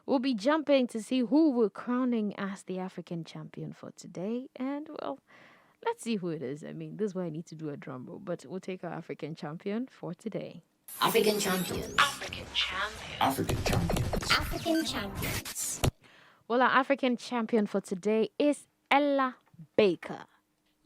We'll be jumping to see who we're crowning as the African champion for today. And, well, let's see who it is. I mean, this is why I need to do a drum roll, but we'll take our African champion for today. African champions. African champion. African champions. African champions. Well, our African champion for today is Ella Baker.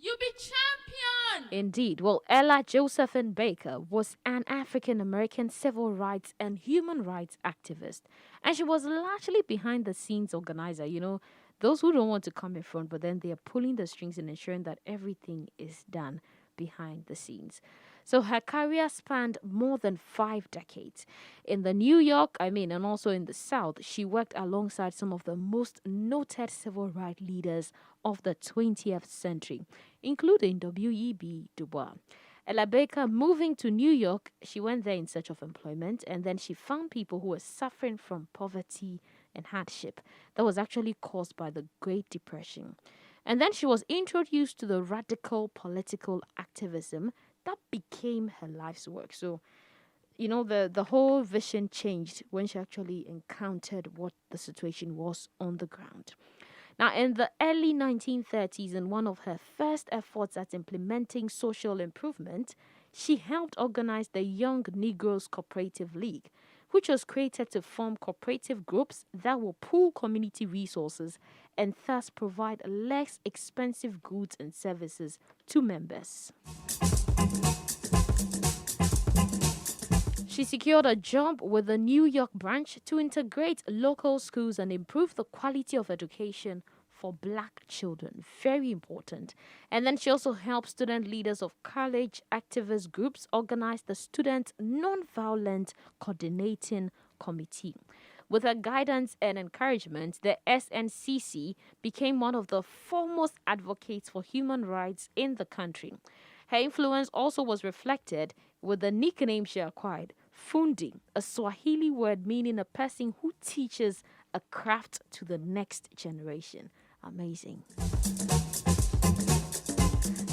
You be champion! Indeed. Well, Ella Josephine Baker was an African-American civil rights and human rights activist. And she was largely behind the scenes organizer. You know, those who don't want to come in front, but then they are pulling the strings and ensuring that everything is done behind the scenes. So her career spanned more than 5 decades. In the New York, and also in the South, she worked alongside some of the most noted civil rights leaders of the 20th century, including W.E.B. Du Bois. Ella Baker, moving to New York, she went there in search of employment, and then she found people who were suffering from poverty and hardship that was actually caused by the Great Depression. And then she was introduced to the radical political activism that became her life's work. So, you know, the whole vision changed when she actually encountered what the situation was on the ground. Now, in the early 1930s, in one of her first efforts at implementing social improvement, she helped organize the Young Negroes Cooperative League, which was created to form cooperative groups that will pool community resources and thus provide less expensive goods and services to members. She secured a job with the New York branch to integrate local schools and improve the quality of education for black children. Very important. And then she also helped student leaders of college activist groups organize the Student Nonviolent Coordinating Committee. With her guidance and encouragement, the SNCC became one of the foremost advocates for human rights in the country. Her influence also was reflected with the nickname she acquired, Fundi, a Swahili word meaning a person who teaches a craft to the next generation. Amazing.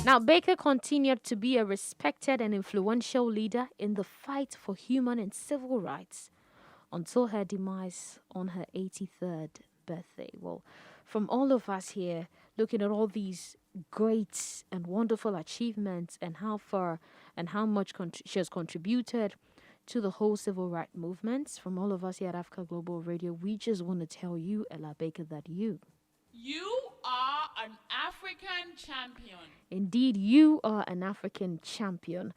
Now, Baker continued to be a respected and influential leader in the fight for human and civil rights until her demise on her 83rd birthday. Well, from all of us here, looking at all these great and wonderful achievements and how far and how much she has contributed to the whole civil rights movements, from all of us here at Africa Global Radio, we just want to tell you, Ella Baker, that you are an African champion. Indeed, you are an African champion.